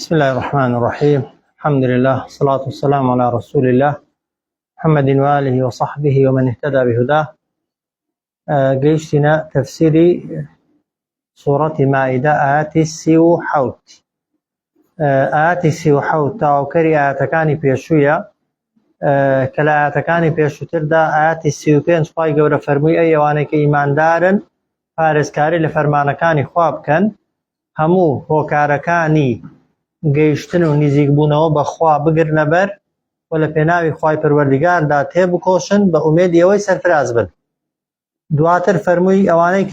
بسم الله الرحمن الرحيم. الحمد لله والصلاة والسلام على رسول الله محمد وآله وصحبه ومن اهتدى بهداه. قيشتنا تفسيري سورة مائدة آياتي السيو حوت آياتي السيو حوت تاوكري آياتكاني بيشوية كلا آياتكاني بيشو تردا آياتي السيو بين سواي قورة فرمي أيوانك إيمان دارن فارسكاري لفرمانكاني خواب كان همو هوكاركاني گەیشتن و نزیک بوونەوە بەخوا بگرنە بەر و لە پێناوی خوای پەروەردگاردا تێبکۆشن بە ئومێدی ئەوەی سەرفراز بن. دواتر فەرمووی ئەوانەی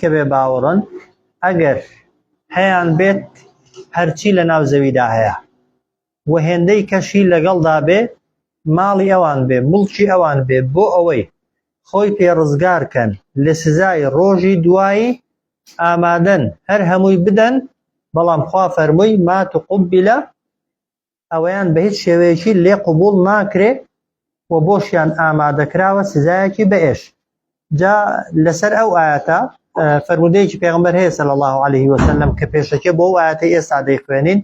کە بێ باوەڕن ئەگەر هەیان بێت هەرچی لە ناو زەویدا هەیە و هێندەی کەشی لەگەڵدا بێ، ماڵی ئەوان بێ، مڵکی ئەوان بێ، بۆ ئەوەی خۆی پێڕزگارکەن لە سزای ڕۆژی دوایی ئامادەن هەر هەمووی بدەن، بەڵام خوا فەرمووی ما تقبلە ئەوەیان بە هیچ شێوەیەکی لێ قبول ناکرێ و بۆشیان ئامادەکراوە سزایەکی بەئێش. جا لەسەر ئەو ئاەتە فەرمودەیەکی پێغەمبەر هەیە صلی الله عليه وسلم کە پێشەکە بۆ ئەو ئاەتەی ئێستا دەیخوێنین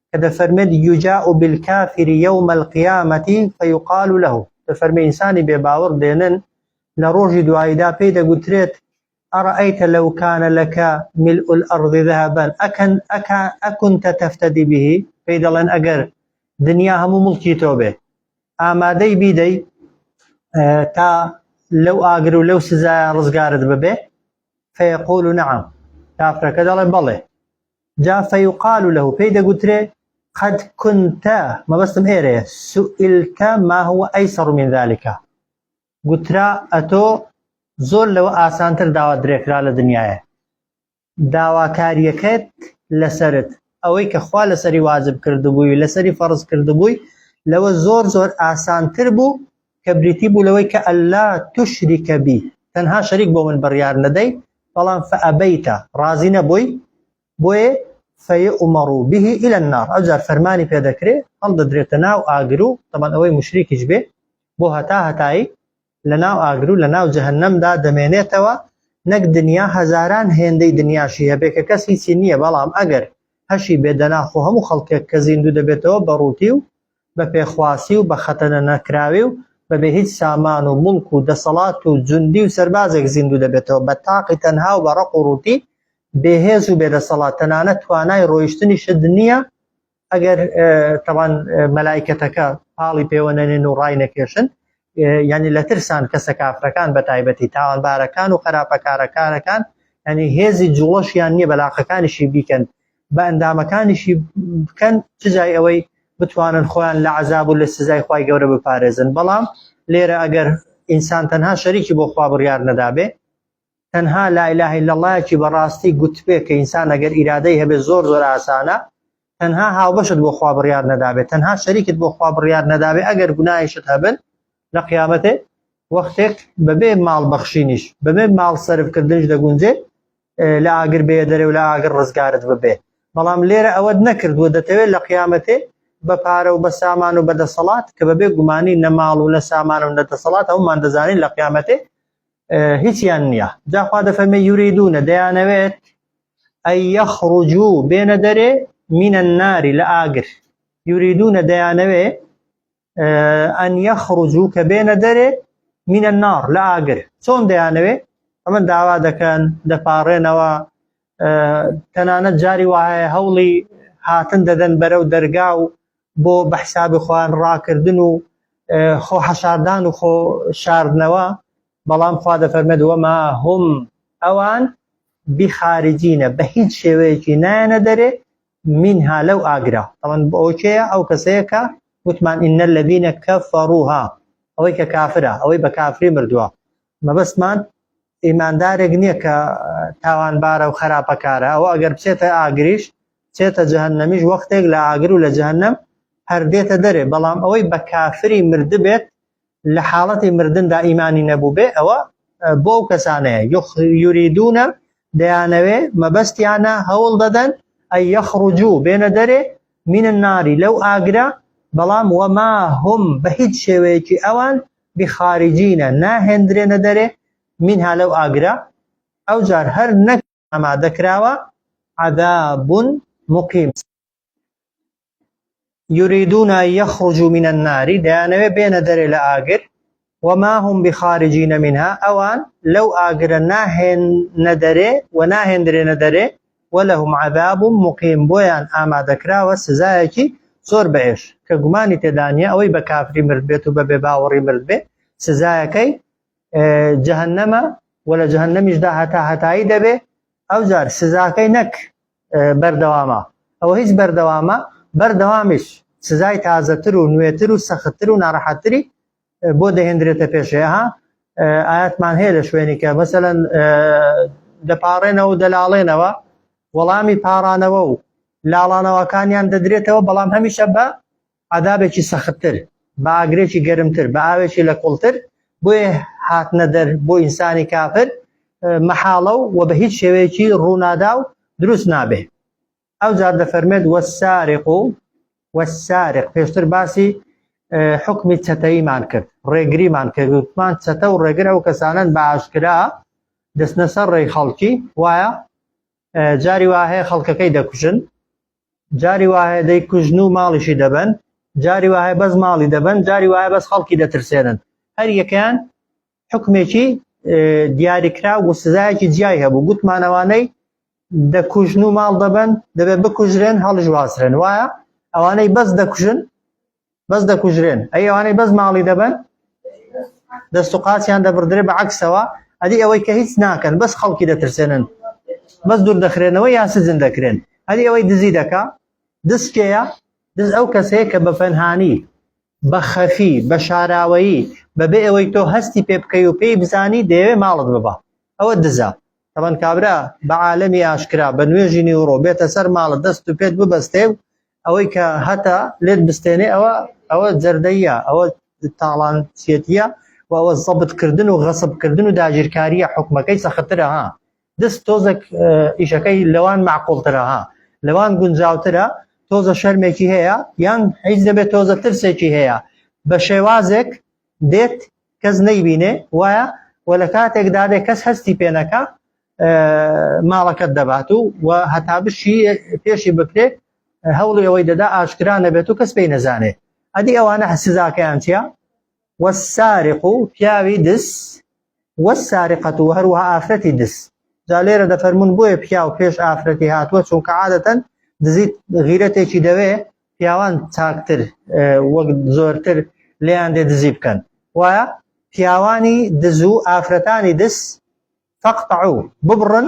کە دەفەرمێت یوجاء بالکافر یوم القیامة فیقال له، دەفەرمێ ئینسانی بێباوەڕ دێنن لە ڕۆژی دواییدا پێی دەگوترێت أرأيت لو كان لك ملء الأرض ذهبا أكنت تفتدي به؟ فيدلن أجر دنيا هم ملكي توبه آمادي بيدي تا لو آجر لو سزا رزقارد ببه، فيقول نعم، كافر كدلن بله. جاء فيقال له فيدا قتره قد كنت ما بس مهيره سئلت ما هو أيسر من ذلك، قترا أتو زۆر لەوە ئاسانتر داوا درێکرا لە دنیاە. داواکاریەکەت لەسرت ئەوەی کە خوا لەسەری واجب کردبووی لەسەری فەرز کردبووی لەوە زۆر زۆر ئاسانتر بوو کە بریتی بوو لەوەی کە ئەللا توشریکە بی، تەنها شەریک بۆ من بڕیار نەدەی، بەڵام فەئەبەیتە ڕازی نەبووی، بۆیە فەیؤمەڕ به إلى النار، ئەوجار فەرمانی پێدەکرێ هەڵدەدرێتە ناو ئاگر و تەمان ئەوەی مشریکیش بێ بۆ هەتایی لەناو ئاگر و لەناو جەهەنەمدا دەمێنێتەوە. نەک دنیا هەزاران هێندەی دنیاشی هەبێ کە کەس هیچی نییە، بەڵام ئەگەر هەشی بێدەناخ و هەموو خەڵکێک کە زیندوو دەبێتەوە بە ڕووتی و بە پێخواسی و بە خەتەنە نەکراوی و بەبێ هیچ سامان و مڵک و دەسەڵات و جوندی و سەربازێک زیندوو دەبێتەوە بە تاقی تەنها و بە ڕق و ڕووتی بێهێز و بێدەسەڵات، تەنانەت توانای ڕۆیشتنیشت نییە ئەگەر تەوان مەلایکەتەکە پاڵی پێوە نەنێن و ڕای نەکێشن، یعنی لە ترسان کەسە کافرەکان بە تایبەتی تاوانبارەکان و خراپەکارەکان، ینی هێزی جوڵەشیان نییە بەلاقەکانیشی بیکەن بە ئەندامەکانیشی بکەن چجای ئەوەی بتوانن خۆیان لە عەزاب و لە سزای خوای گەورە بپارێزن. بەڵام لێرە ئەگەر ئینسان تەنها شەریکی بۆ خوا بڕیار نەدابێ، تەنها لا إله إلا اللهکی بەڕاستی گوتبێ کە ئینسان ئەگەر ئیرادەی هەبێ زۆر زۆر ئاسانە، تەنها هاوبەشت بۆ خوا بڕیار نەدابێت، تەنها شەریکت بۆ خوا بڕیار نەدابێ، ئەگەر گوناهیشت هەبن لە قیامەتێ وەختێک بەبێ ماڵ بەخشینیش بەبێ ماڵ سەرفکردنش دەگونجێ لە ئاگر بێ دەرێ و لە ئاگر ڕزگارت ببێ. بەڵام لێرە ئەوەت نەکردووە، دەتەوێت لە قیامەتێ بە پارە و بە سامان و بە دەسەڵات کە بەبێ گومانی نەماڵ و لە سامان و لە دەسەڵات هەمومان دەزانین لە قیامەتێ هیچیان نییە. جاخوا دەفەرمێ یوریدونە دەیانەوێت ئەن یەخڕوجوو بێنە دەرێ من النار لە ئاگر، یوریدونە دەیانەوێ ئەن یەخڕوجوو کە بێنە دەرێ من النار لە ئاگر. چۆن دەیانەوێ؟ ئەمە داوا دەکەن دەپاڕێنەوە، تەنانەت جاری وایە هەوڵی هاتن دەدەن بەرەو دەرگا و بۆ بە حسابی خۆیان ڕاکردن و خۆ حەشاردان و خۆ شاردنەوە، بەڵام خوا دەفەرمێت وەما هوم ئەوان بخارجینە بە هیچ شێوەیەکی نایەنە دەرێ منها لەو ئاگرا. تەمان ئەو کێیە؟ ئەو کەسەیە کە وتمان إن الذين كفروها، ئەوەی کە کافرە، ئەوەی بە کافری مردووە. مەبەستمان ئیماندارێک نییە کە تاوانبارە و خراپەکارە، ئەوە ئەگەر بچێتە ئاگریش چێتە جەهەنەمیش وەختێک لە ئاگر و لە جەهەنەم هەردێتە دەرێ، بەڵام ئەوەی بە کافری مردبێت لە حاڵەتی مردندا ئیمانی نەبوو بێ، ئەوە بۆ ئەو کەسانەیە یوریدونە دەیانەوێ مەبەستیانە هەوڵ دەدەن ئەن یەخڕوجوو بێنە دەرێ من الناری لەو ئاگرە، بەڵام وەما هوم بە هیچ شێوەیەکی ئەوان بخارجینە ناهێندرێنە دەرێ منها لەو ئاگرە. ئەوجار هەر نەک ئامادەکراوە عەذابون مقيم يريدون أن يخرجوا من النار دانوي بين در لآقر وما هم بخارجين منها أوان لو آقر ناهن ندري وناهن دري ندري ولهم عذاب مقيم بويان آما ذكرا والسزايكي زور بعيش كقماني تدانيا أوي بكافري مرد بيت وبباوري مرد بيت سزايكي جهنم ولا جهنم يجدا هتاي دبي أو جار سزايكي نك بردواما أو هيج بردواما بردوامش سزای تازه‌تر و نوێتر و سەختتر و ناڕەحەتتری بۆ دەهێنرێتە پێشەیە ئاەتمان هەیە لە شوێنی کە مەسەلەن دەپاڕێنەوە و دەلاڵێنەوە وەڵامی پاڕانەوە و لاڵانەوەکانیان دەدرێتەوە بەڵام هەمیشە بە عەدابێکی سەختتر بە ئاگرێکی گەرمتر بە ئاوێکی لە قوڵتر بۆیە هاتنە دەر بۆ ئینسانی کافر مەحاڵە و بە هیچ شێوەیەکی ڕوونادا و دروست نابێ ئەو جار دەفەرمێت والسارق پێشتر باسی حکمی چەتەییمان کرد ڕێگریمان کرد وتمان چەتە و ڕێگر ئەو کەسانن بە ئاشکرا دەستنە سەر ڕێی خەڵکی وایە جاری وایە خەڵکەکەی دەکوژن جاری وایە دەیکوژن و ماڵیشی دەبن جاری وایە بەس ماڵی دەبن جاری وایە بەس خەڵکی دەترسێنن هەر یەکیان حکمێکی دیاریکرا و سزایەکی جیای هەبوو گوتمانەوانەی دەکوژن و ماڵ دەبن دەبێت بکوژرێن هەڵش واسرێن وایە ئەوانەی بەس دەکوژن بەس دەکوژرێن ئەی ئەوانەی بەس ماڵی دەبن دەست و قاچیان دەبردرێ بە عەکسەوە ئەدی ئەوەی کە هیچ ناکەن بەس خەڵکی دەترسێنن بەس دوور دەخرێنەوە یا سزن دەکرێن ئەدی ئەوەی دزی دەکا دز کێیە دز ئەو کەسەیە کە بە پەنهانی بە خەفی بە شاراوەیی بەبێ ئەوەی تۆ هەستی پێ بکەی و پێی بزانی دەیەوێ ماڵت ببە ئەوە دزە طبعاً کابرا بە عالەمی ئاشکرا بە نوێژی نیوڕۆ بێتە سەر ماڵت دەست و پێت ببەستێ ئەوەی کە هەتا لێت بستێنێ ئەوە جەردەیە ئەوە تاڵانچێتیە و ئەوە زەبتکردن و غەسبکردن و داگیرکاریە حکمەکەی سەختترە ها دەست تۆزە ئیشەکەی لەوان معقوڵترە ها لەوان گونجاوترە تۆزە شەرمێکی هەیە یان هیچ دەبێت تۆزە ترسێکی هەیە بە شێوازێک دێت کەس نەیبینێ وایە و لە کاتێکدا دێ کەس هەستی پێنەکە ماڵەکەت دەبات و هەتا بشی پێشی بکرێ هەوڵی ئەوەی دەدا ئاشکرا نەبێت و کەس پێی نەزانێ ئەدی ئەوانە سزاکەیان چییە والسارق پیاوی دس والسارقة و هەروەها ئافرەتی دس جا لێرە دەفەرمون بۆیە پیاو پێش ئافرەتی هاتووە چونکە عادەتەن دزیت غیرەتێکی دەوێ پیاوان چاکتر وەک زۆرتر لێیان دێ دزی بکەن وایە پیاوانی دز و ئافرەتانی دس فاقطعوا ببڕن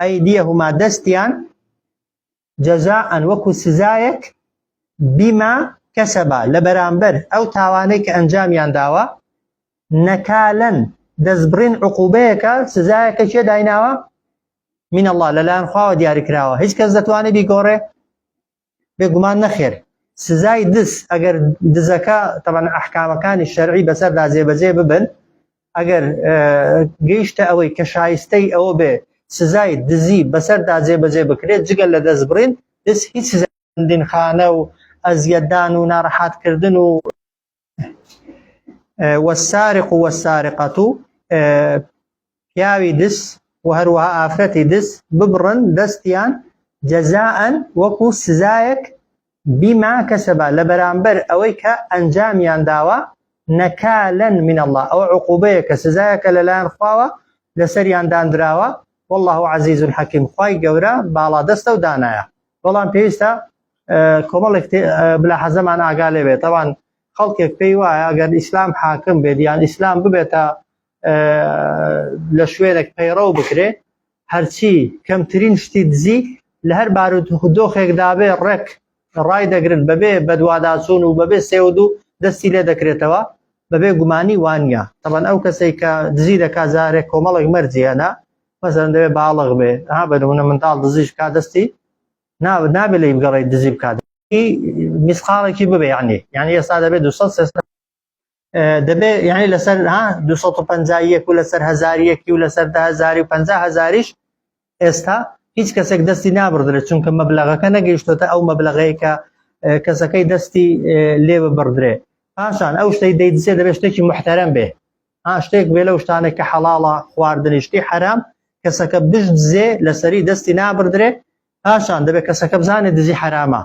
ئەیدیەهما دەستیان جەزاء وەکو سزایەک بیما کەسەبا لە بەرامبەر ئەو تاوانەی کە ئەنجامیان داوە نەکالەن دەستبڕین عقوبەیەکە سزایەکە چێ دایناوە من الله لەلایەن خواوە دیاریکراوە هیچ کەس دەتوانێت بیگۆڕێ بێگومان نەخێر سزای دز ئەگەر دزەکە طبعاً ئەحکامەکانی شەرعی بەسەردا جێبەجێ ببن ئەگەر گەیشتە ئەوەی کە شایستەی ئەوە بێ سزای دزی بەسەردا جێبەجێ بکرێت جگەل لە دەستبڕین دز هیچ سزاندینخانە و ئەزیەتدان و ناڕەحەتکردن و والسارق والسارقة پیاوی دز و هەروەها ئافرەتی دز ببڕن دەستیان جەزاء وەکو سزایەک بیما کەسەبا لە بەرامبەر ئەوەی کە ئەنجامیان داوە نەکالەن من الله ئەوە عقوبەیە کە سزایەکە لەلایەن خواوە لەسەریان دانراوە والله عزیز حەکیم خوای گەورە باڵا دەستە و دانایە بەڵام پێویستە کۆمەڵێک بلا حەزەمان ئاگا لێ بێت طبعاً خەڵکێک پێی وایە ئەگەر ئیسلام حاکم بێت یان ئیسلام ببێتە لە شوێنێک پەیڕەو بکرێ هەرچی کەمترین شتی دزی لە هەر بارودۆخێکدا بێ ڕێک ڕای دەگرن بەبێ بەدواداچوون و بەبێ سێود و دەستی لێ دەکرێتەوە بەبێ گومانی وانە طبعاً ئەو کەسەی کە دزی دەکا زارێک کۆمەڵێک مەرجیانە مەسەڵەن دەبێ باڵغ بێ بەنمونە منداڵ دزیش کا دەستی نابێ لێی بگەڕێت دزی بکات میسقالێکی ببێ یعنی ئێستا دەبێت 200 دەبێ یعنی لەسەر 250 و لەسەر 1000 و لەسەر 100,000 ئێستا هیچ کەسێک دەستی نابردرێت چونکە مەبلەغەکە نەگەیشتۆتە ئەو مەبلەغەیە کە کەسەکەی دەستی لێ ببردرێ پاشان ئەو شتەی دەیدزێ دەبێت شتێکی محتەرەم بێ شتێک بێ لەو شتانێک کە حەڵاڵە خواردنی شتی حرام کەسەکە بشدزێ لەسەری دەستی نابردرێ پاشان دەبێت کەسەکە بزانێت دزی حرامە.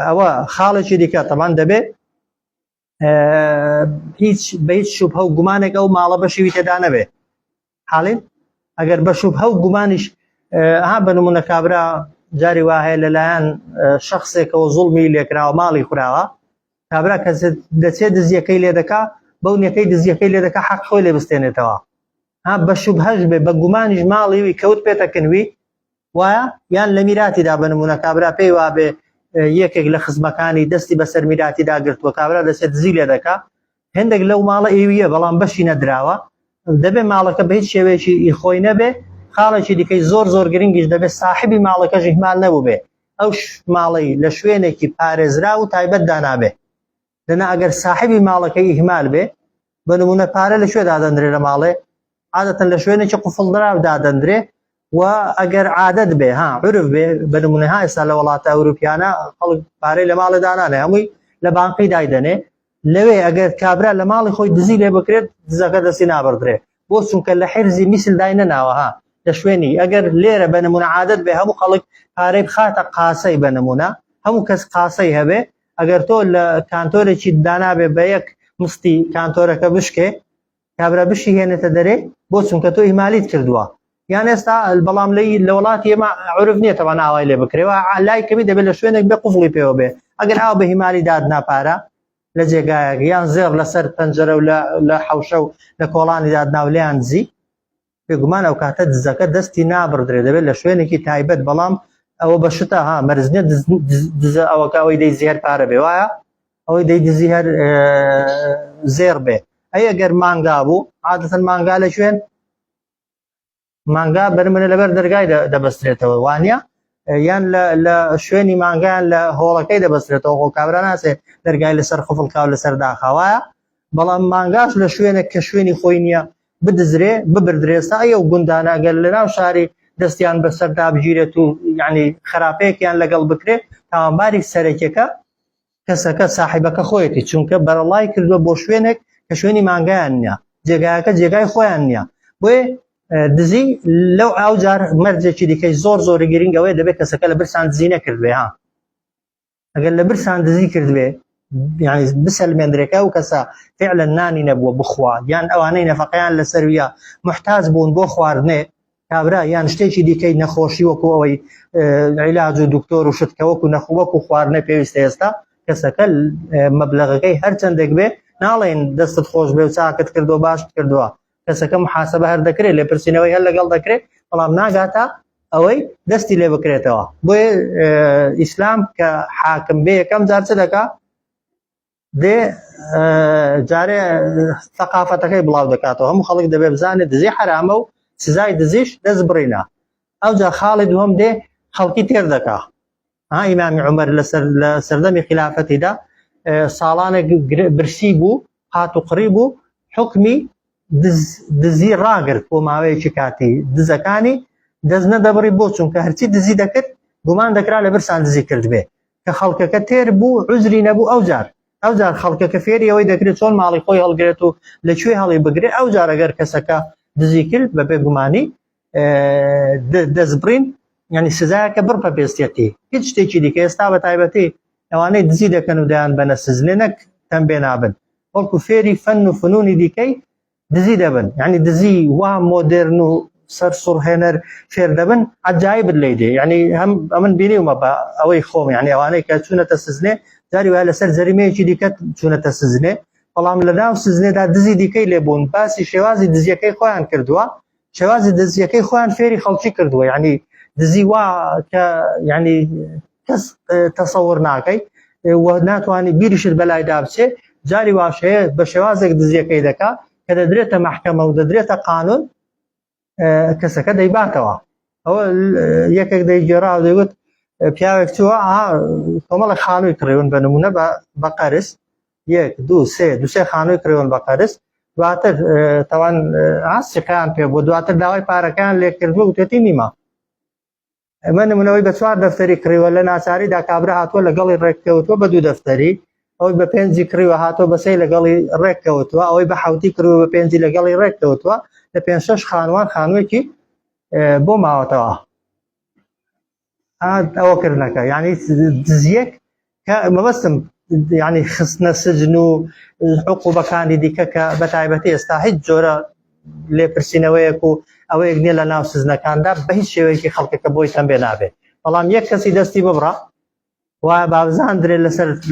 ئەوە خاڵێکی دیکە طبعاً دەبێت هیچ بە هیچ شوبهە و گومانێک ئەو ماڵە بەشی تێدا نەبێ. حاڵین ئەگەر بە شوبهە و گومانیش ها بە نمونە کابرا جاری وا هەیە لەلایەن شخصێکەوە زوڵمی لێکراوە ماڵی خوراوە، کابرا کە دەچێت دزیەکەی لێ دەکا بەو نیەکەی دزیەکەی لێ دەکا حەق خۆی لێ بستێنێتەوە. ها بە شوبهەش بێ بە گومانیش ماڵی وی کەوت پێتەکەنوی وایە یان لە میراتیدا بە نمونە کابرا پێی وابێ یەکێک لە خزمەکانی دەستی بەسەر میراتی داگرتووە کابرا دەچێت دزی لێ دەکا هەندێک لەو ماڵە ئێویە بەڵام بەشی نەدراوە دەبێت ماڵەکە بە هیچ شێوەیەکی خۆی نەبێ. خاڵێکی دیکەی زۆر زۆر گرنگیش دەبێت ساحبی ماڵەکەش ئیهمال نەبوو بێ ئەو ماڵەی لە شوێنێکی پارێزرا و تایبەت دانابێ. لەنا ئەگەر ساحبی ماڵەکەی ئیهمال بێ بە نمونە پارە لە شوێ دادەندرێ لە ماڵێ عادەتەن لە شوێنێکی قوفڵدراو دادەندرێ و ئەگەر عادەت بێ ها عرف بێ بە نمونە ها ئێستا لە وڵاتە ئەوروپیانە خەڵک پارەی لە ماڵێ دانانێ هەمووی لە بانقی دایدەنێ لەوێ ئەگەر کابرا لە ماڵی خۆی دزی لێ بکرێت دزەکە دەستی نابڕدرێ بۆ چونکە لە حرزی میسل داینەناوە ها لە شوێنی ئەگەر لێرە بە نمونە عادەت بێ هەموو خەڵک پارەی بخاتە قاسەی بە نمونە هەموو کەس قاسەی هەبێ ئەگەر تۆ لە کانتۆرێکی دانابێ بە یەک مستی کانتۆرەکە بشکێ کابرا بشی هێنێتە دەرێ بۆ چونکە تۆ ئیمالیت کردووە. یان ئێستا بەڵام لە وڵاتی ئێمە عرف نییە تەوان ئاوای لێ بکرێەوە لای کەمی دەبێت لە شوێنێک بێ قوفڵی پێوە بێ ئەگەر ئاو بە هیمالی دادنا پارە لە جێگایەک یان زێر لەسەر پەنجەرە و لە حەوشە و لە کۆڵانی دادنا و لێیان دزی بێگومان ئەو کاتە دزەکە دەستی نابڕدرێ دەبێت لە شوێنێکی تایبەت بەڵام ئەوە بەشتە ها مەرزنیە دزە ئەوەکە ئەوەی دەیزی هەر پارە بێ وایە ئەوەی دەیدزی هەر زێر بێ. ئەی ئەگەر مانگا بوو عادەتەن مانگا لە شوێن مانگا بەرمنە لەبەر دەرگای دەبەسترێتەوە وانە یان لە شوێنی مانگیان لە هۆڵەکەی دەبەسترێتەوە خۆ کابرا ناسێ دەرگای لەسەر خفڵکاو لەسەر داخاوایە بەڵام مانگاش لە شوێنێک کە شوێنی خۆی نییە بدزرێ ببردرێستا ئەو گوندانە ئەگەر لە ناو شاری دەستیان بەسەردا بگیرێت و یعنی خراپەیەکیان لەگەڵ بکرێ تاوانباری سەرەکیەکە کەسەکە ساحیبەکە خۆیەتی چونکە بەرەڵای کردووە بۆ شوێنێک کە شوێنی مانگایان نییە جێگایەکە جێگای خۆیان نییە بۆیە دزی لەو ئاوجار مەرجێکی دیکەی زۆر زۆری گرنگەوەی دەبێت کەسەکە لە برسان دزی نەکردوێ ها ئەگەر لە برسان دزی کردوێ یعنی بسەلمێنرێکە و کەسە فعلا نانی نەبووە بخوا یان ئەوانەی نەفەقەیان لەسەرویە محتاج بوون بۆ خواردنێ کابرا یان شتێکی دیکەی نەخۆشی وەکو ئەوەی عیلاج و دکتۆر و شتکە وەکو نەخوەکو خواردنە پێویستە ئێستا کەسەکە مەبلەغەکەی هەرچەندێک بێ ناڵێن دەستت خۆش بێ و چاکت کردووە باشت کردووە کەسەکە محاسبە هەر دەکرێت لێ پرسیینەوەی هەر لەگەڵ دەکرێت بەڵام ناگاتە ئەوەی دەستی لێ بکرێتەوە. بۆیە ئیسلام کە حاکم بێ یەکەم جار چ دەکا دێ جارێ ثەقافەتەکەی بڵاو دەکاتەوە هەموو خەڵک دەبێ بزانێت دزی حرامە و سزای دزیش دەست بڕینە. ئەوجا خاڵی دووەم دێ خەڵکی تێر دەکا ها ئیمامی عومەر لە سەردەمی خلافەتیدا ساڵانێک برسی بوو هات و قڕی بوو حکمی دزی ڕاگرت بۆ ماوەیەکی کاتی دزەکانی دەست نەدەبڕی بۆ چونکە هەرچی دزی دەکرد گومان دەکرا لە برسان دزی کرد بێ کە خەڵکەکە تێر بوو عوزری نەبوو ئەوجار خەڵکەکە فێری ئەوەی دەکرێت چۆن ماڵی خۆی هەڵگرێت و لەکوێ هەڵی بگرێ ئەوجار ئەگەر کەسەکە دزی کرد بە بێگومانی دەستبڕین یعنی سزایەکە بڕ پێستێتی هیچ شتێکی دیکە ئێستا بە تایبەتی ئەوانەی دزی دەکەن و دەیان بەنە سزنێ نەک تەنبێ نابن وەڵکو فێری فەن و فنونی دیکەی دزی دەبن یعنی دزی وا مۆدرن و سەر سوڕهێنەر فێر دەبن عەجایبت لێ دێ یعنی هەم ئەمن بینیومە بە ئەوەی خۆم یعنی ئەوانەی کە چوونەتە سزنێ جاری وایە لەسەر جەریمەیەکی دیکە چوونەتە سزنێ بەڵام لە ناو سزنێدا دزی دیکەی لێبوون باسی شێوازی دزیەکەی خۆیان کردووە شێوازی دزیەکەی خۆیان فێری خەڵکی کردووە یعنی دزی وا کە یعنی کەس تەسەوڕ ناکەی و ناتوانانی بیریشت بەلایدا بچێ جاری واشەیە بە شێوازێک دزیەکەی دەکا کە دەدرێتە مەحکەمە و دەدرێتە قانون کەسەکە دەیباتەوە ئەوە یەکێک دەیگێڕا و دەیوت پیاوێک چووە کۆمەڵە خانووی کڕێون بە نمونە بە قەرز یەک دووسێ خانووی کڕێون بە قەرز دواتر تەوان ئاسیقیان پێ بۆ دواتر داوای پارەکان لێکردووە و تێتی نیمە ئەمە نمونەوەی بە 4 دەفتەری کڕیوە لە ناچاریدا کابرا هاتووە لەگەڵی ڕێککەوتووە بە 2 دەفتەری ئەوەی بە 5 کڕیوە هاتۆ بە 3 لەگەڵی ڕێککەوتووە ئەوەی بە 7 کڕیوە بە 5 لەگەڵی ڕێککەوتووە لە 5-6 خانوان خانوویەکی بۆ ماوەتەوە ئەوە کردنەکە یعنی دزیەک کە مەبەستم یعنی خستنە سجن و عقوبەکانی دیکە کە بە تایبەتی ئێستا هیچ جۆرە لێپرسینەوەیەک و ئەوەیەک نییە لە ناو سزنەکاندا بە هیچ شێوەیەکی خەڵکەکە بۆی تەنبێ نابێت بەڵام یەک کەسی دەستی ببڕە وایە بابزاندرێ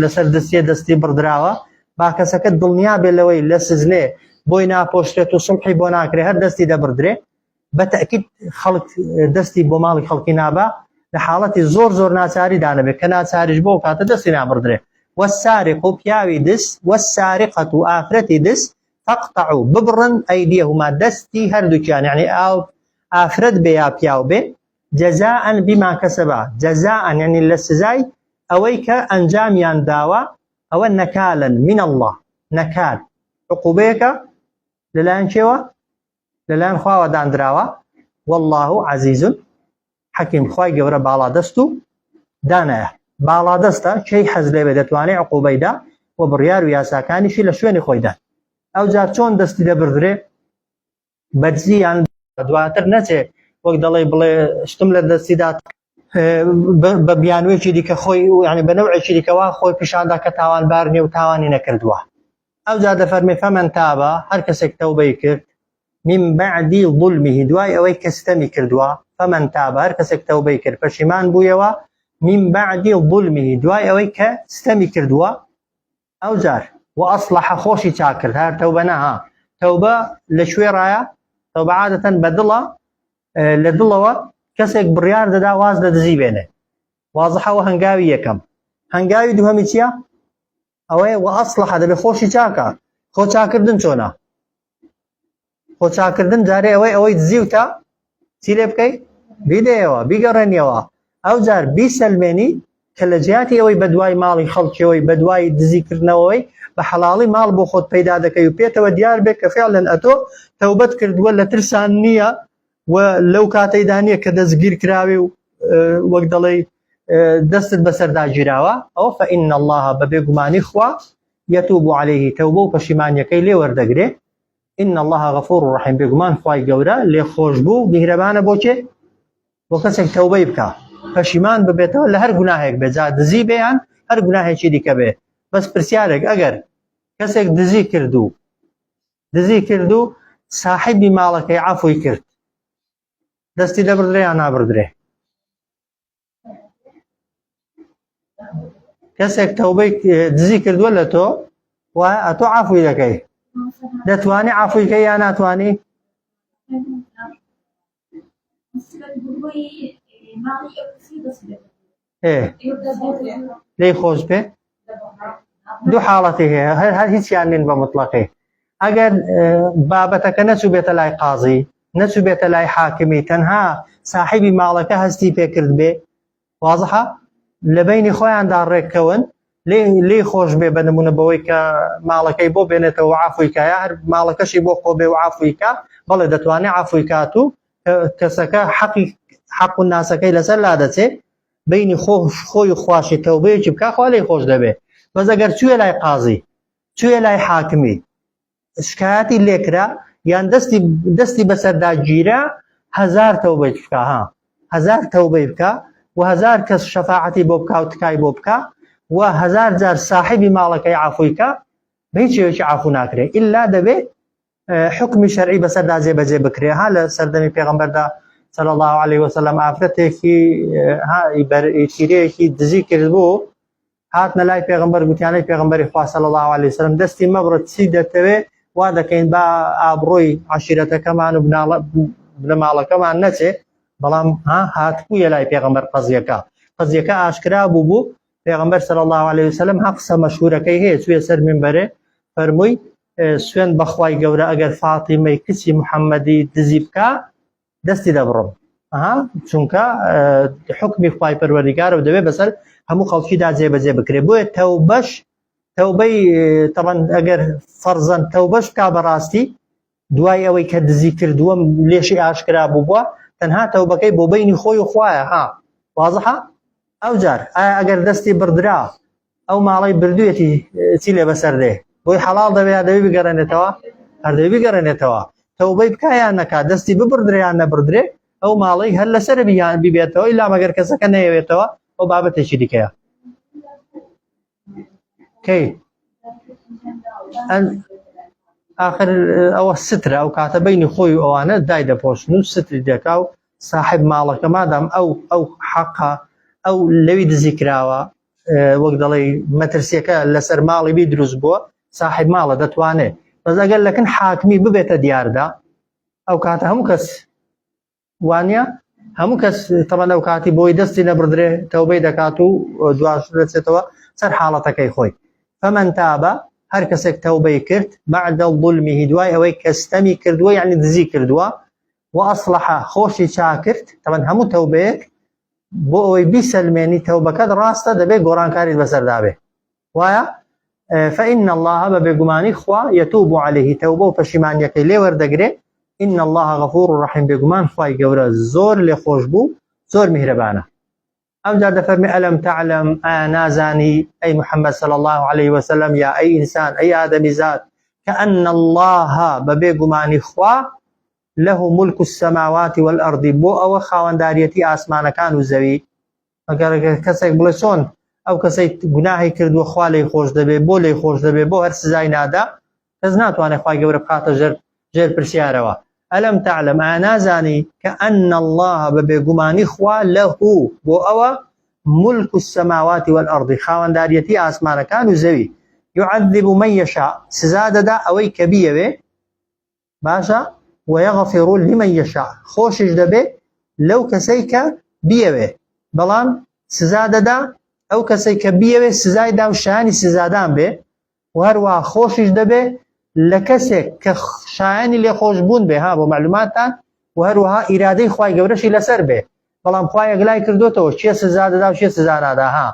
لەسەر دەستیە دەستی بڕدراوە با کەسەکە دڵنیا بێ لەوەی لە سزنێ بۆی ناپۆشرێت و سڵحی بۆ ناکرێ هەر دەستی دەبردرێ بە تەکید خەڵک دەستی بۆ ماڵی خەڵکی نابا لە حاڵەتی زۆر ناچاری دانەبێت کە ناچاریش بۆ کاتە دەستی نابردرێ والسارق و پیاوی دەست والسارقة و ئافرەتی دەست فاقطعوا ببڕن ئەیدیەهما دەستی هەردووکیان یعنی ئافرەت بێ یا پیاو بێ جەزاء بما کەسەبا جەزاء یعنی لە سزای ئەوەی کە ئەنجامیان داوە ئەوە نەکالن من الله نەکال عقوبەیەکە لەلایەن کێوە لەلایەن خواوە دانراوە والله عزیز حەکیم خوای گەورە باڵا دەست و دانایە باڵا دەستە کەی حەز لێبێ دەتوانێت عقوبەیدا و بڕیار و یاساکانیشی لە شوێنی خۆیدا ئەو جار چۆن دەستی دەبردرێ بەرزییان دواتر نەچێ وەک دەڵێ بڵێ شتم لە دەستیدا بە بیانوێکی دیکە خۆی یعنی بە نەوعێکی دیکەوە خۆی پیشاندا کە تاوانبار نیە و تاوانی نەکردووە ئەو جار دەفەرمێ فەمەن تابە هەر کەسێک تەوبەی کرد من بعدی ظلمه دوای ئەوەی کە ستەمی کردووە فەمەن تابە هەر کەسێک تەوبەی کرد پەشیمان بوویەوە من بعدی ظلمه دوای ئەوەی کە ستەمی کردووە ئەو جار و ئەصلح خۆشی چاکرد هەر تەوبە نەها تەوبە لە کوێڕایە تەوبە عادەتەن بە دڵە لە دڵەوە کەسێک بڕیار دەدا واز لە دزی بێنێ وازحەوە هەنگاوی یەکەم هەنگاوی دووهەمی چییە ئەوەیە و ئەصلح دەبێ خۆشی چاکە خۆ چاکردن چۆنە خۆ چاکردن جارێ ئەوەی دزیوتە چی لێ بکەی بیدەیەوە بیگەڕێنیەوە ئەو جار بیسەلمێنی کە لە جیاتی ئەوەی بە دوای ماڵی خەڵکیەوەی بە دوای دزیکردنەوەی بە حەڵاڵی ماڵ بۆ خۆت پەیدا دەکەی و پێتەوە دیار بێت کە فعلەن ئەتۆ تەوبەت کردووە لە ترسان نییە و لەو کاتەیدا نییە کە دەستگیر کراوی و وەک دەڵێ دەستت بەسەردا گیراوە ئەوە فإن الله بە بێگومانی خوا يتوب عليه تەوبە و پەشیمانیەکەی لێ وەردەگرێ إن الله غفور رحیم بێگومان خوای گەورە لێ خۆش بوو میهرەبانە بۆ چێ بۆ کەسێک تەوبەی بکە پەشیمان ببێتەوە لە هەر گوناهێک بێ جا دزی بێیان هەر گوناهێکی دیکە بێ بەس پرسیارێک ئەگەر کەسێک دزی کرد و صاحبی ماڵەکەی عەفوی کرد دەستی دەبردرێ یان نابردرێ کەسێک تەوبەی دزی کردووە لە تۆ و ئەتۆ عەفوی دەکەی دەتوانی عەفویکەی یان ناتوانی لێی خۆش بێ دوو حاڵەتی هەیە هەر هیچیان نین بە مطلقی ئەگەر بابەتەکە نەچوو بێتە لای قازی نەچوو بێتە لای حاکمی تەنها صاحبی ماڵەکە هەستی پێکرد بێ وازحە لە بینی خۆیاندا ڕێککەون لێی خۆش بێ بە نمونە بەوەی کە ماڵەکەی بۆ بێنێتەوە عەفویکە یا هەر ماڵەکەشی بۆ خۆ بێ و عەفویکە بەڵێ دەتوانێت عەفوی کات و کەسەکە حەق و ناسەکەی لەسەر لا دەچێ بینی خۆی خواشی تەوبەیەکی بکە خوا لێی خۆش دەبێ بەس ئەگەر چوویە لای قازی چوویە لای حاکمی شکایەتی لێکرا یان دەستی بەسەردا گیرە هەزار تەوبەی بکە هەزار تەوبەی بکە و هەزار کەس شەفاعەتی بۆ بکە و تکای بۆ بکە و هەزار جار صاحبی ماڵەکەی عەفویکە بە هیچ شێوەیەکی عەفو ناکرێ ئیلا دەبێ حکمی شەرعی بەسەردا جێبەجێ بکرێ ها لە سەردەمی پێغەمبەردا صلی الله عليه وسلم ئافرەتێکی تیرەیەکی دزی کردبوو هاتنە لای پێغەمبەر گوتیانەی پێغەمبەری خوا صلی الله عليه وسلم دەستی مەبڕە چی دەتەوێ وا دەکەین با ئابڕۆی عەشیرەتەکەمان و بنە ماڵەکەمان نەچێ بەڵام هاتبوویە لای پێغەمبەر قەزیەکە ئاشکرا بوو پێغەمبەر صلی الله عليه وسلم ها قسە مەشهورەکەی هەیە چوویە سەر منبەرێ فەرمووی سوێن بەخوای گەورە ئەگەر فاتیمەی کچی محەممەدی دزی بکە دەستی دەبڕم چونکە حکمی خوای پەروەردگارە و دەبێت بەسەر هەموو خەڵکیدا جێبەجێ بکرێ بۆیە تەوبەی تەبەن ئەگەر فەرزەن تەوبەش بکا بەڕاستی دوای ئەوەی کە دزی کردووە لێشی ئاشکرا بووە تەنها تەوبەکەی بۆ بینی خۆی و خوایە وازحە ئەو جار ئایا ئەگەر دەستی بردرا ئەو ماڵەی بردوویەتی چی لێ بەسەر دێ بۆی حەڵاڵ دەبێت دەبێ بگەڕێنێتەوە هەردەبێ بگەڕێنێتەوە تەوبەی بکە یان نەکات دەستی ببردرێ یان نەبردرێ ئەو ماڵی هەر لەسەر بیان ببێتەوە ئیلا مەگەر کەسەکە نەیەوێتەوە ئەو بابەتێکی دیکەیە کەی آخر ئەوە سترە ئەو کاتە بینی خۆی و ئەوانە دای دەپۆشن و ستری دەکا و صاحب ماڵەکە مادام ئەو حەقە ئەو لەوی دزی کراوە وەک دەڵێ مەترسیەکە لەسەر ماڵی بی دروست بووە صاحب ماڵە دەتوانێت بەس ئەگەر لەکن حاکمی ببێتە دیاردا ئەو کاتە هەموو کەس وانە هەموو کەس تەمەن ئەو کاتی بۆی دەستی نەبردرێ تەوبەی دەکات و دواش دەچێتەوە سەر حاڵەتەکەی خۆی فەمەن تابە هەر کەسێک تەوبەی کرد بعد ظلمه دوای ئەوەی کەستەمی کردووە یعنی دزی کردووە و ئەصلح خۆشی چاکرد تەمەن هەموو تەوبەیەک بۆ ئەوەی بیسەلمێنی تەوبەکەت ڕاستە دەبێت گۆڕانکاریت بەسەردابێ وایە فإن الله ببێگومانی خوا يتوب عليه توبة و پەشیمانیەکەی لێ وەردەگرێ إن الله غفور رحيم بێگومان خوای گەورە زۆر لێ خۆش بوو زۆر میهرەبانە ئەو جار دەفەرمێ ئەلەم تعلم نازانی ئەی محەممەد صلى الله عليه وسلم یا ئەی ئینسان ئەی ئادەمی زاد كأن الله ببێگومانی خوا له ملك السماوات والأرض بۆ ئەوە خاوەنداریەتی ئاسمانەکان و زەوی ئەگەر کەسێک بڵێ چۆن ئەو کەسەی گوناهی کردووە خوا لێی خۆش دەبێ بۆ لێی خۆش دەبێ بۆ هەر سزای نادا کەس ناتوانێت خوای گەورە بخاتە ژێر پرسیارەوە ئەلەم تعلم نازانی كأن الله ببێگومانی خوا له بۆ ئەوە ملك السماوات والأرض خاوەنداریەتی ئاسمانەکان و زەوی يعذب من يشاء سزا دەدا ئەوەی کە بیەوێ باشە ويغفر لمن يشاء خۆشش دەبێ لەو کەسەی کە بیەوێ بەڵام سزا دەدا ئەو کەسەی کە بیەوێ سزای دا و شایانی سزادان بێ و هەروە خۆشش دەبێ لە کەسێک کە شایانی لێ خۆشبوون بێ ها بۆ معلوماتان و هەروەها ئیرادەی خوای گەورەشی لەسەر بێ بەڵام خوای ئەگلای کردوتەوە چیە سزا دەدا و چیە سزا نادا ها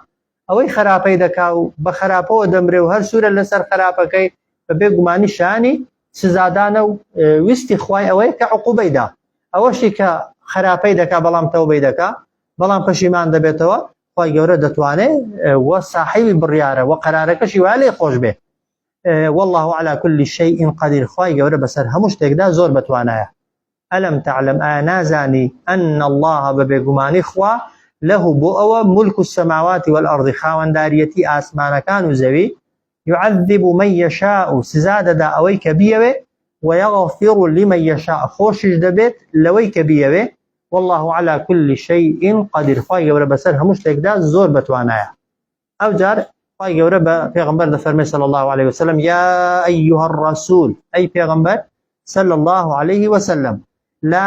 ئەوەی خراپەی دەکا و بە خراپەوە دەمرێ و هەر سوورە لەسەر خراپەکەی بە بێگومانی شایانی سزادانە و ویستی خوای ئەوەی کە عقوبەی دا ئەوەشی کە خراپەی دەکا بەڵام تەوبەی دەکا بەڵام پەشیمان دەبێتەوە خوای گەورە دەتوانێت وە صاحبی بڕیارە و قەرارەکەشی وا لێ خۆش بێ والله على كل شيء قدير خوای گەورە بەسەر هەموو شتێکدا زۆر بەتوانایە ئەلەم تعلم نازانی أن الله ببێگومانی خوا له بۆ ئەوە ملك السماوات والأرض خاوەنداریەتی ئاسمانەکان و زەوی يعذب من يشاء سزا دەدا ئەوەی کە بیەوێ ويغفر لمن يشاء خۆشش دەبێت لەوەی کە بیەوێ والله على كل شيء قدير خوای گەورە بەسەر هەموو شتێکدا زۆر بەتوانایە ئەو جار خوای گەورە بە پێغەمبەر دەفەرمێ صلى الله عليه وسلم يا أيها الرسول أي پێغەمبەر صلى الله عليه وسلم لا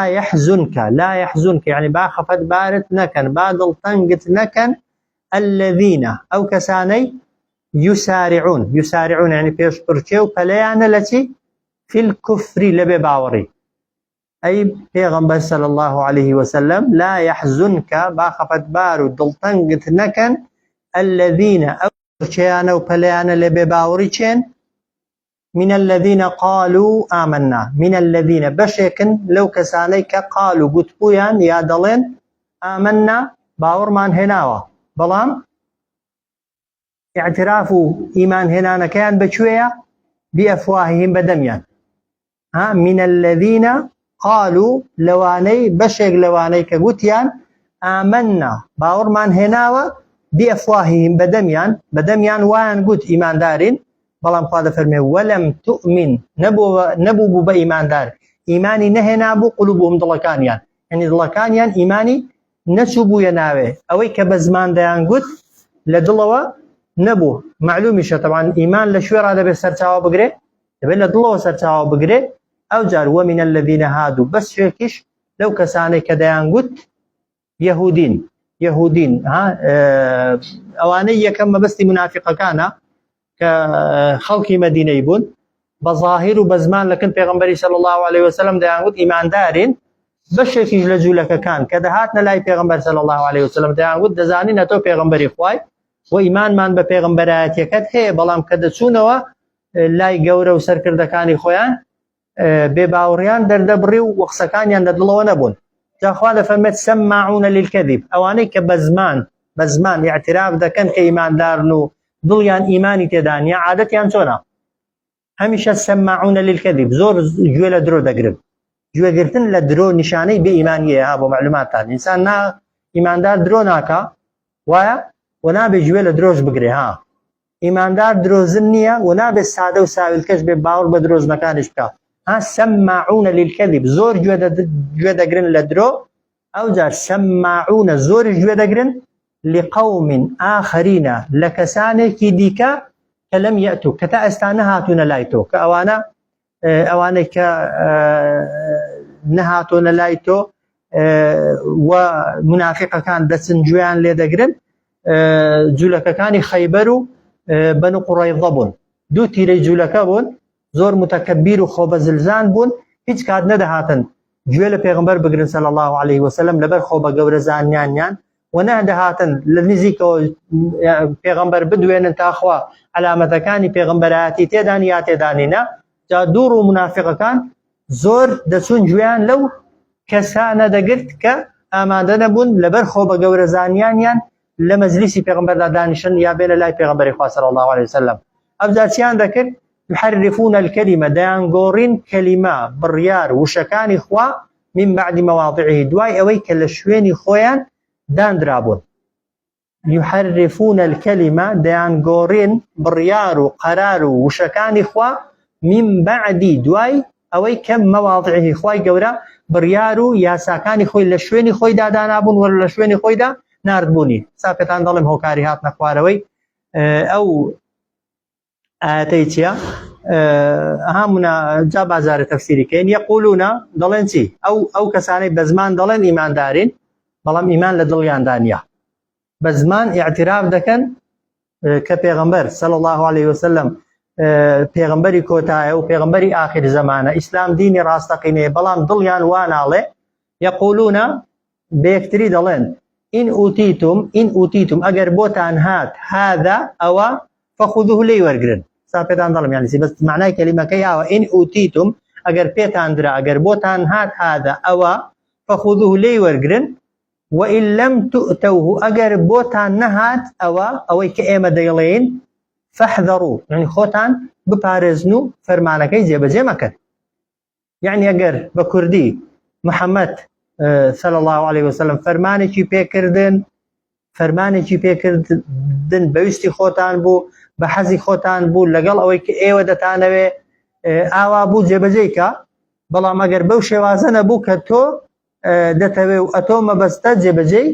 يحزنك يعني با خەفەت بارت نەکەن با دڵتەنگت نەکەن الذين أو كساني يسارعون يعني پێش پرچێ و پەلەیانە لە چی في الكفر لەبێ باوەڕی أي پیغمبر صلى الله عليه وسلم لا يحزنك با خفت بارو دلتنگت نكن الذين أرشيانا وبليانا لبباوري چين من الذين قالوا آمنا من الذين بشيكن لو كسانيك قالوا قتبويان يا دلين آمنا باور من هناوا بلام اعترافوا إيمان هنا كان بشوية بأفواههم بدميان من الذين قالوا لواني بشيك لواني كقوتيان آمنا باورمان هناوا بأفواههم بدميان وان قوت إيمان دارين بلام قادة فرمي ولم تؤمن نبو بإيمان دار إيماني نهنابو قلوبهم دلكانيان يعني دلكانيان إيماني نشبو يناوي أوي كبزمان ديان قوت لدلوا نبو معلومش طبعا إيمان لشوير هذا بسرچاوا بقري دبل لدلوا سرچاوا بقري أو جار ومن الذين هادوا بس شكش لو كساني كديان قلت يهودين أواني كما بس منافقة كان كخلق مدينة يبون بظاهر وبزمان لكن پیغمبري صلى الله عليه وسلم ديان قلت إيمان دارين بس شكش لجولك كان كدهاتنا لاي پیغمبر صلى الله عليه وسلم ديان قلت دزاني نتو پیغمبري خواي وإيمان من بپیغمبرات يكت هي بلام كدسونوا لاي قورة وسركردكاني خويان بباوريان دردبري وقسكانيان ددلوا نبون جاخوانا فمت سماعون للكذب اواني كبزمان اعتراف دا كان كإيمان دارنو ضليان إيماني تدانيا عادتيان سونا هميشه سماعون للكذب زور جويلة درو دقرب گوێگرتن لە درۆ نیشانەی بێ ئیمانیە ها بۆ معلوماتان ئینسان نا ئیماندار درۆ ناکە وایە و نابێ گوێ لە درۆژ بگرێ ها ئیماندار درۆزن نییە و نابێ سادە و ساویلکەش بێ باوەڕ بە درۆزنەکانش بکە ها سەماعونە للکەذب زۆر گوێ دەگرن لە درۆ ئەو جار سەماعونە زۆرش گوێ دەگرن لقوم آخرین لە کەسانێکی دیکە کە لەم یەتوو کە تا ئێستا نەهاتوونە لای تۆ کە ئەوانەی کە نەهاتۆنە لای تۆ و منافقەکان دەچن گوێیان لێ دەگرن جوولەکەکانی خەیبەر و بەنو قوڕەیضە بوون دوو تیرەی جوولەکە بوون زۆر متەکەبیر و خۆبەزلزان بوون هیچ کات نەدەهاتن گوێ لە پێغەمبەر بگرن صلی الله عليه وسلم لەبەر خۆبە گەورە زانیانیان و نەدەهاتن لە نزیکەوە پێغەمبەر بدوێنن تاخوا علامەتەکانی پێغەمبەرایەتی تێدان یا تێدانینە جا دوور و منافقەکان زۆر دەچون گوێیان لەو کەسانە دەگرت کە ئامادە نەبوون لەبەر خۆبە گەورە زانیانیان لە مەجلیسی پێغەمبەردا دانیشن یا بێنە لای پێغەمبەری خوا صلی الله عليه وسلم ئەوجار چیان دەکرد يحرفون الكلمة دەیانگۆڕین کەلیمە بڕیار وشەکانی خوا من بعد مواضعه دوای ئەوەی کە لە شوێنی خۆیان دانرابوون يحرفون الكلمة دەیانگۆڕین بڕیار و قەرار و وشەکانی خوا من بعد دوای ئەوەی کە مەواضعه خوای گەورە بڕیار و یاساکانی خۆی لە شوێنی خۆیدا دانابوون و لە شوێنی خۆیدا ناردبوونی ساپێتان دەڵێم هۆکاری هاتنە خوارەوەی ئەو ئاەتەی چییە هەمونە جا بازارە تەفسیریکەین یەقولونە دەڵێن چی ئەو کەسانەی بە زمان دەڵێن ئیماندارین بەڵام ئیمان لە دڵیاندا نییە بە زمان ئیعتراف دەکەن کە پێغەمبەر صلی الله عليه وسلم پێغەمبەری کۆتایە و پێغەمبەری ئاخر زەمانە ئیسلام دینی ڕاستەقینەیە بەڵام دڵیان واناڵێ یەقولونە بە یەکتری دەڵێن ئین ئوتیتم ئەگەر بۆتان هات هذا ئەوە فخذوه لێی وەرگرن ساپێتان دەڵم یعنی بەس معنای کەلیمەکەی ئاوە ئین ئوتیتم ئەگەر پێتان درا ئەگەر بۆتان هات هذا ئەوە فخذوه لێی وەرگرن وئن لم تؤتوه ئەگەر بۆتان نەهات ئەوەی کە ئێمە دەیڵێین فاحذروا يعني خۆتان بپارێزن و فەرمانەکەی جێبەجێ مەکەن يعني ئەگەر بە کوردی محەممەد صلى الله عليه وسلم فەرمانێکی پێکردن بەویستی خۆتان بوو بە حەزی خۆتان بوو لەگەڵ ئەوەی کە ئێوە دەتانەوێ ئاوا بوو جێبەجێیکە بەڵام ئەگەر بەو شێوازە نەبوو کە تۆ دەتەوێ و ئەتۆ مەبەستە جێبەجێی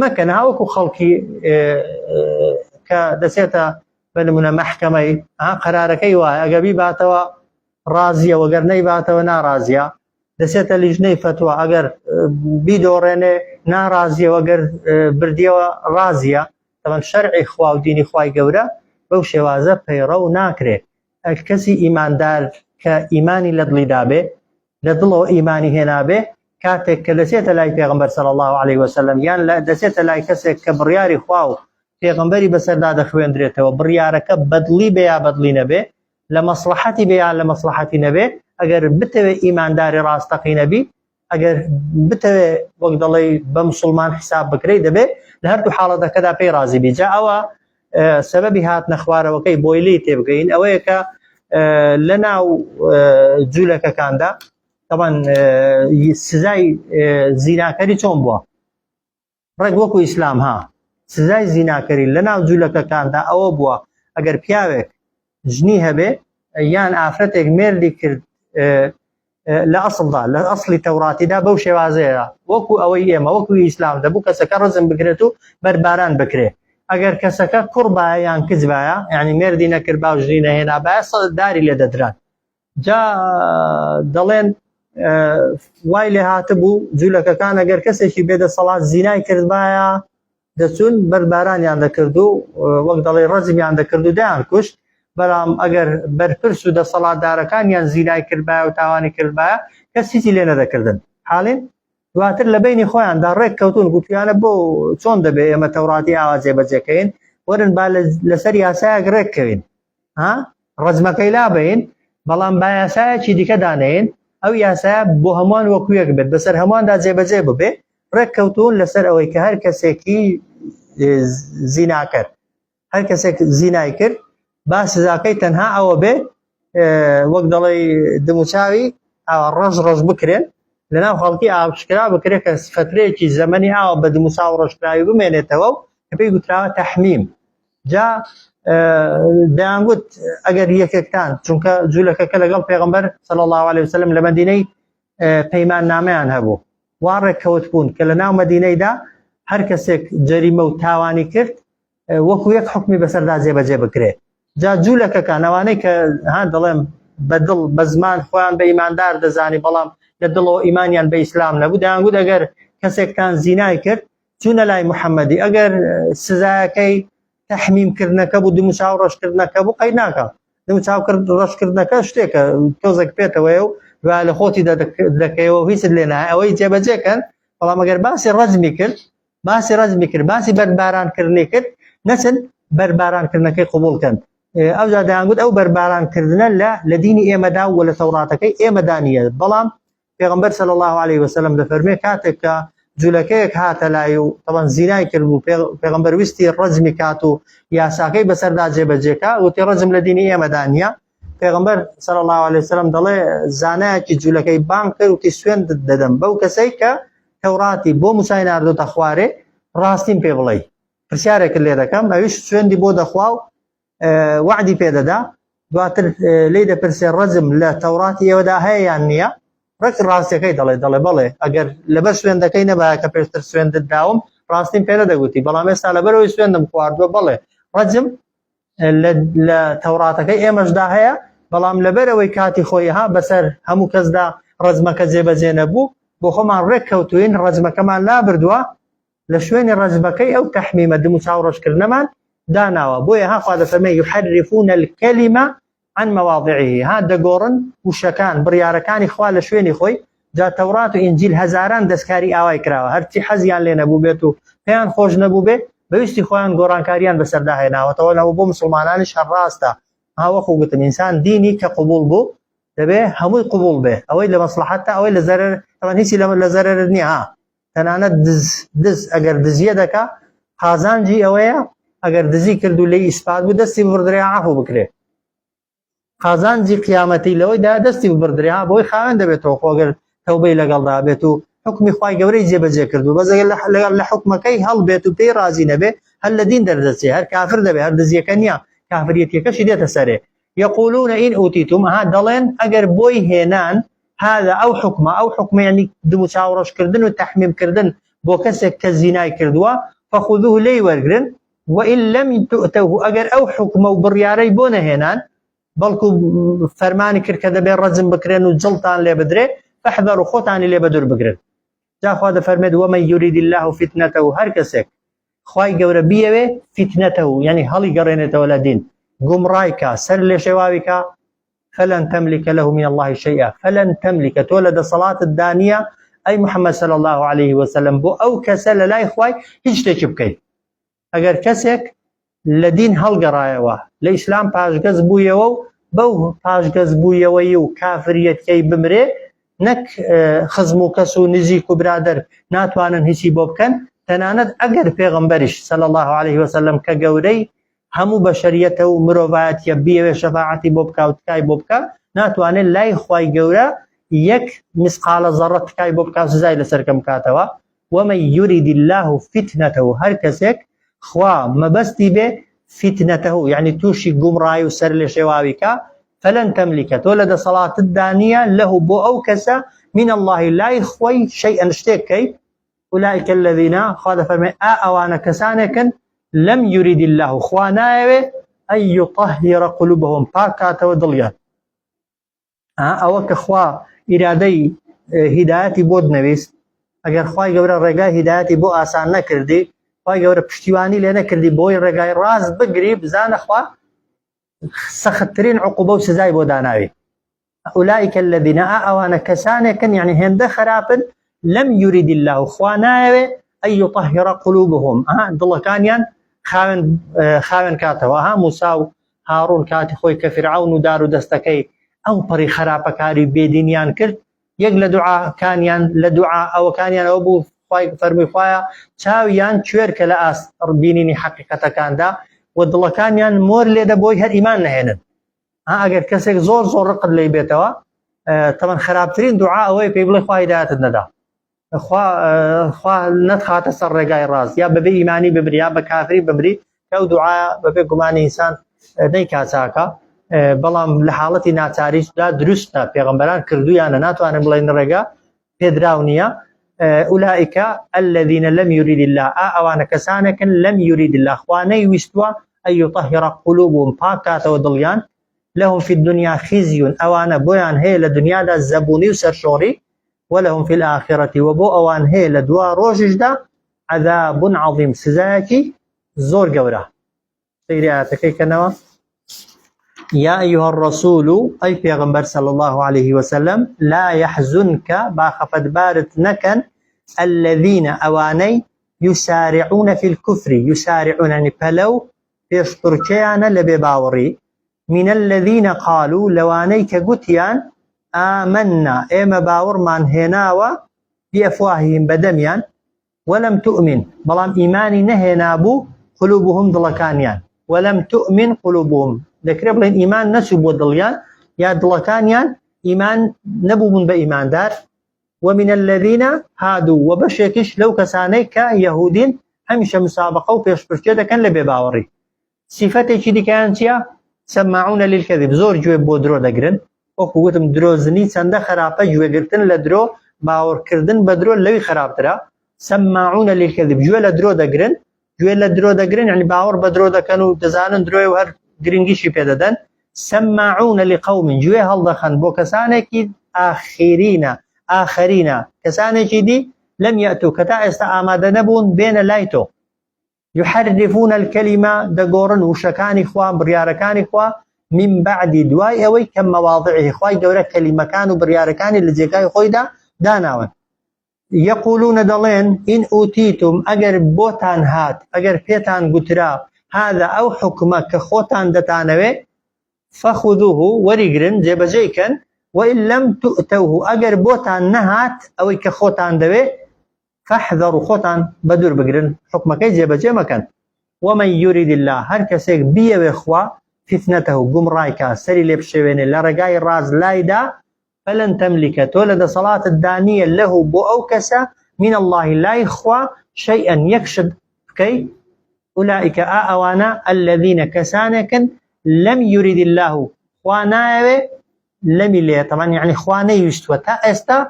مەکەن هاوەکو خەڵکی کە دەسێتە بنمونە محکەمەی قەرارەکەی وایە ئەگەر بیباتەوە ڕازیە وەگەر نەیباتەوە ناڕازیە دەسێتە لیژنەی فتوە ئەگەر بیدۆڕێنێ ناڕازیە وەگەر بردیەوە ڕازیە تەمەن شەرعی خوا و دینی خوای گەورە بەو شێوازە پەیڕە و ناکرێت کەسی ئیماندار کە ئیمانی لە دڵیدا بێ لە دڵەوە ئیمانی هێنابێ کاتێک کە دەچێتە لای پێغەمبەر صلی الله عليه وسلم یان دەچێتە لای کەسێک کە بڕیاری خوا و پێغەمبەری بەسەردا دەخوێندرێتەوە بڕیارەکە بەدڵی بێ یا بەدڵی نەبێ لە مەسلحەتی بێ یان لە مەسلحەتی نەبێ ئەگەر بتەوێ ئیمانداری ڕاستەقی نەبی ئەگەر بتەوێ وەک دەڵێ بە موسڵمان حساب بکرێ دەبێ لە هەردوو حاڵەتەکەدا پێی ڕازی بی جا ئەوە سەبەبی هاتنە خوارەوەکەی بۆی لێی تێبگەین ئەوەیە کە لە ناو جوولەکەکاندا طبعا سزای زیناکەری چۆن بووە ڕێک وەکو ئیسلام ها سزای زیناکەری لە ناو جوولەکەکاندا ئەوە بووە ئەگەر پیاوێک ژنی هەبێ یان ئافرەتێک مێردی کرد لە ئەسڵدا لە ئەسڵی تەوراتیدا بەو شێوازەیە وەکو ئەوەی ئێمە وەکو ئیسلام دەبوو کەسەکە ڕزم بکرێت و بەرباران بکرێ ئەگەر کەسەکە کوڕ بایە یان کچ بایە یعنی مێردی نەکرد با و ژنی نەهێنا بایە داری لێ دەدران جا دەڵێن وای لێ هاتبوو جوولەکەکان ئەگەر کەسێکی بێدەسەڵات زینای کرد بایە دەچون بەربارانیان دەکرد و وەک دەڵێ ڕەزمیان دەکرد و دایان کوشت بەڵام ئەگەر بەرپرس و دەسەڵاتدارەکانیان زینای کردبایە و تاوانی کردبایە کەس هیچی لێ نەدەکردن حاڵین دواتر لە بینی خۆیاندا ڕێک کەوتون گوتیانە بۆ چۆن دەبێ ئێمە تەوراتی ئاوا جێبەجێکەین وەرن با لەسەر یاسایەک ڕێککەوین ڕەزمەکەی لابین بەڵام با یاسایەکی دیکە دانەین ئەو یاسایە بۆ هەمووان وەکو یەک بێت بەسەر هەموواندا جێبەجێ ببێ ڕێک کەوتون لەسەر ئەوەی کە هەر کەسێکی زیناکرد هەر کەسێک زینای کرد با سزاکەی تەنها ئەوە بێ وەک دەڵێ دموچاوی ڕەش بکرێن لەناو خەڵکی ئاوشکرا بکرێت کە فترەیەکی زەمەنی ئاوە بە دموسا و ڕۆژکراوی بمێنێتەوە و کە پێی گوتراوە تەحمیم. جا دەیانگوت ئەگەر یەکێکتان چونکە جوولەکەکە لەگەڵ پێغەمبەر صلی الله عليه وسلم لە مەدینەی پەیمان نامەیان هەبوو، وا ڕێککەوت بوون کە لە ناو مەدینەیدا هەر کەسێک جەریمە و تاوانی کرد وەکو یەک حکمی بەسەردا جێبەجێ بکرێت. جا جوولەکەکان ئەوانەی کە دەڵێم بەدڵ بە زمان خۆیان بە ئیماندار دەزانی بەڵام لە دڵەوە ئیمانیان بە ئیسلام نەبوو، دەیانگوت ئەگەر کەسێکتان زینای کرد چوونە لای محەممەدی، ئەگەر سزایەکەی تەحمیمکردنەکە بوو دموچاو ڕەشکردنەکە بوو قەید ناکە. دموچاو ڕەشکردنەکە شتێکە تۆزێک پێێتەوەی و لە خۆتی دەکەیەوە هیچت لێ نایە ئەوەی جێبەجێکەن. بەڵام ئەگەر باسی ڕەجمی کرد باسی بەربارانکردنی کرد نەچن بەربارانکردنەکەی قبولکەن. ئەو جا دەیانگوت ئەو بەربارانکردنە لە دینی ئێمەدا و لە تەوراتەکەی ئێمەدا نیە. بەڵام پێغەمبەر صلی الله عليه وسلم دەفەرمێ کاتێک کە جوولەکەیەک هاتە لای و طبعا زینای کرد بوو پێغەمبەر ویستی ڕەجمی کات و یاساکەی بەسەردا جێبەجێکە وتی ڕەجم لە دینی ئێمەدا نیە. پێغەمبەر صلی الله عليه وسلم دەڵێ زانایەکی جوولەکەی بانگ کرد وتی سوێن دەدەم بەو کەسەی کە تەوراتی بۆ موسای ناردۆتە خوارێ ڕاستیم پێ بڵێ. پرسیارێکت لێ دەکەم ئەویش سوێندی بۆ دەخوا و وعدی پێدەدا، دواتر لێی دەپرسێ ڕەجم لە تەوراتی ئێوەدا هەیە یان نییە؟ ڕێک ڕاستیەکەی دەڵێ بەڵێ ئەگەر لەبەر سوێندەکەی نەبایە کە پێشتر سوێندت داوم ڕاستیم پێ نەدەگوتی، بەڵام ئێستا لەبەرەوەی سوێندم خواردووە بەڵێ ڕەجم لە تەوراتەکەی ئێمەشدا هەیە، بەڵام لەبەرەوەی کاتی خۆی ها بەسەر هەموو کەسدا ڕەجمەکە جێبەجێ نەبوو بۆ خۆمان ڕێک کەوتوین ڕەجمەکەمان لابردووە لە شوێنی ڕەجمەکەی ئەو تەحمیمە دموچاو ڕەشکردنەمان داناوە. بۆیە ها خوا دەفەرمێ یحرفون الکەلیمە عن مواضعه، ها دەگۆڕن وشەکان بڕیارەکانی خوا لە شوێنی خۆی. جا تەورات و ئینجیل هەزاران دەستکاری ئاوای کراوە، هەرچی حەزیان لێ نەبوو بێت و پێیان خۆش نەبوو بێ بەویستی خۆیان گۆڕانکاریان بەسەردا هێناوەتەوە. نەوە بۆ مسلمانانیش هەڕاستە، ها وەکو گوتم ئینسان دینی کە قبول بوو دەبێ هەمووی قبول بێ، ئەوەی لە مەسلحەتە ئەوەی لە زەرەر تەوان هیچی لە زەرەر نییە. ها تەنانەت دز ئەگەر دزیە دەکا قازانجی ئەوەیە ئەگەر دزی کرد و لێی ئیسپات بوو دەستی ببردرێ عەفو بکرێ. قازانجی قیامەتی لەوەیدا دەستی ببردرێ بۆی خاوێن دەبێتەوە خۆگەر تەوبەی لەگەڵدا بێت و حکمی خوای گەورەی جێبەجێ کردو بەس لەگەڵ لە حکمەکەی هەڵبێت و پێی رازی نەبێ هەر لە دین دەردەچێ، هەر کافر دەبێ، هەر دزیەکە نییە، کافریەتیەکەشی دێتە سەرێ. یقولون ئین ئوتیتم، ها دەڵێن ئەگەر بۆی هێنان هذا ئەو حکمە یعنی دموچاو ڕەشکردن و تەحمیمکردن بۆ کەسێک کە زینای کردووە فەخودوه لێی وەرگرن وئن لم تؤتوه، ئەگەر ئەو حکمە و بڕیارەی بۆ نەهێنان بەڵکو فەرمانی کرد کە دەبێت ڕەجم بکرێن و جڵتان لێ بدرێ فەحذەروا خۆتانی لێ بەدوور بگرن. جا خوا دەفەرمێت ومن یورید الله فتنته، هەر کەسێک خوای گەورە بیەوێ فتنته یعنی هەڵی گەڕێنێتەوە لە دین گومڕای کە سەر لێ شێواوی کە فلن تملك له من الله شيئا، فلن تملك تۆ لە دەسەڵاتت دانیە ئەی محەممەد صلی الله عليه وسلم بۆ ئەو کەسە لە لای خوای هیچ شتێکی بکەیت. ئەگەر کەسێک لە دین هەڵگەڕایەوە لە ئیسلام پاشگەز بوویەوە و بەو پاشگەز بوویەوەی و کافریەتکەی بمرێ نەک خزم و کەس و نزیک و برادەر ناتوانن هیچی بۆ بکەن، تەنانەت ئەگەر پێغەمبەریش صلی الله عليه وسلم کە گەورەی هەموو بەشەریەتە و مرۆڤایەتیە بیەوێ شەفاعەتی بۆ بکە و تکای بۆ بکە ناتوانێت لای خوای گەورە یەک مسقالە زەڕە تکای بۆ بکە سزای لەسەرکەم کاتەوە. ومن یورید الله فتنته، هەر کەسێک خوا مەبەستی بێ فتنته یعنی تووشی گومڕای و سەر لێ شێواویکە فلن تملكە تۆ لە دەسەڵاتت دانیە له بۆ ئەو کەسە من الله لای خۆی شەیئەن شتێککەی ئولئیکە الذین خوا دەفەرمێ ئەوانە کەسانێکن لم يريد الله خوا نایەوێ ئەن یطهر قلوبهم پاکاتەوە دڵیان. ئەوە کە خوا ئیرادەی هیدایەتی بۆت نەویست، ئەگەر خوای گەورە ڕێگای هیدایەتی بۆ ئاسان نەکردی، خوای گەورە پشتیوانی لێ نەکردی بۆی ڕێگای ڕاست بگری، بزانە خوا سەختترین عقوبە و سزای بۆ داناوی. ئولئیکە الذین ئەوانە کەسانێکن یعنی هێندە خراپن لم يريد الله خوا نایەوێ ئەن یطهر قلوبهم دڵەکانیان خاوێن کاتەوە. موسا و هاڕون کاتی خۆی کە فرعون و دار و دەستەکەی ئەو پەڕی خراپەکاری بێدینیان کرد، یەک لە دوعاکانیان لە دوعا ئەوەکانیان ئەوە بوو فەرمووی خوایە چاویان کوێر کە لە بینینی حەقیقەتەکاندا و دڵەکانیان مۆر لێدە بۆی هەر ئیمان نەهێنن. ئەگەر کەسێک زۆر ڕقت لێ بێتەوە طبعا خرابترین دوعا ئەوەی پێی بڵێ خوا هیدایەتت نەدا، خوا نەتخاتە سەر ڕێگای ڕاست، یا بەبێ ئیمانی بمری یا بە کافری بمری، کە ئەو دوعا بەبێ گومانی ئینسان نەیکا چاکە. بەڵام لە حاڵەتی ناچاریشدا دروستە، پێغەمبەران کردویانە، ناتوانن بڵێن ڕێگا پێدراو نییە. أولئك الذين لم يريد الله أوان كسانك لم يريد الله خواني ويستوى أن يطهر قلوبهم باكات ودليان لهم في الدنيا خزي أوان بويان هي لدنيا دا زبوني وسرشوري ولهم في الآخرة وبو أوان هي لدوا روجج دا عذاب عظيم سزاكي زور قورا سيرياتك كنوا. يا أيها الرسول أي پیغمبر صلى الله عليه وسلم لا يحزنك باخفت بارت نكن الذين أواني يسارعون في الكفر، يسارعون يعني فلو بيشتركيان لبباوري من الذين قالوا لواني كقتيان آمنا إما باور من هناوا بأفواههم بدميان ولم تؤمن بلام إيماني نهنابو قلوبهم ضلكانيان ولم تؤمن قلوبهم ذكر بلين إيمان نسب ودليان يا دلكانيان إيمان نبو من بإيمان دار. ومن الذين هادوا وبشكش لو كساني كيهودين همش مسابقة وبيشبرشيدا كان لبيباوري صفتي كدي كانت سماعون للكذب زور جوي بودرو دقرن وقوتم دروزني سند خرابة جوي قرتن لدرو باور كردن بدرو لوي خراب ترى سماعون للكذب جوي لدرو دقرن جوي لدرو دقرن يعني باور بدرو دكانوا تزانن دروي وهر گرنگیشی پێدەدەن. سماعون لقوم جوێ هەڵدەخەن بۆ کەسانێکی ئاخەرینە کەسانێکی دی لەم یەتو کە تا ئێستا ئامادە نەبوون بێنە لای تۆ يحرفون الكلمة دەگۆڕن وشەکانی خوا بڕیارەکانی خوا من بعد دوای ئەوەی کە مەواضعه خوای گەورە کەلیمەکان و بڕیارەکانی لە جێگای خۆیدا داناون. يقولون دەڵێن إن أوتيتم ئەگەر بۆتان هات ئەگەر پێتان گوترا هذا أو حكمة كخوتان دتانوي فخذوه وريقرن جيبجيكن وإن لم تؤتوه أجر بوتان نهات أو كخوتان دوي فاحذروا خوتان بدور بقرن حكمة كي جيبجي مكان. ومن يريد الله هر كسيك بيه وإخوة فتنته قم رايكا سري لبشوين لرقاي الراز لايدا فلن تملك تولد صلاة الدانية له بو أوكسا من الله لا إخوة شيئا يكشد كي أولئك أوانا الذين كسانكن لم يريد الله خواناوي لم يلي طبعا يعني خواني يستوى تا استا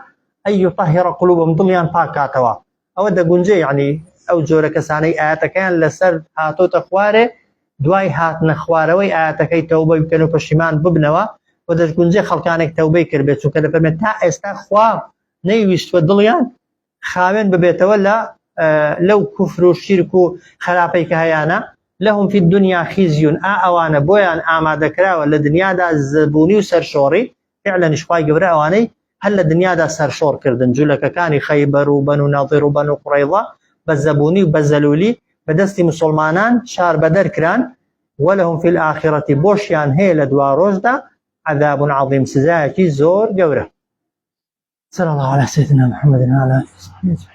أن يطهر قلوبهم ضليان باكاتوا أو دا قنجي يعني أو جورة كساني آياتا كان لسر هاتو تخواري دواي هات نخواروي آياتا كي توبة يمكنوا فشمان ببنوا ودا قنجي خلقانك توبة كربيتو كده فرمي تا استا خواه نيو يستوى ضليان خاوين ببيتا ولا لو كفر الشرك خلافيك هيانا لهم في الدنيا خزي أوانا بويان آما ذكرا ولا دنيا دا زبوني وسرشوري فعلا شخواي قبرا أواني هل الدنيا دا سرشور كردن جولك كان خيبر وبنو ناظر وبنو قريظة بزبوني وبزلولي بدستي مسلمانان شار بدر كران ولهم في الآخرة بوشيان هي لدوا رجدا عذاب عظيم سزاكي زور قبرا. صلى الله على سيدنا محمد وعلى آله وصحبه.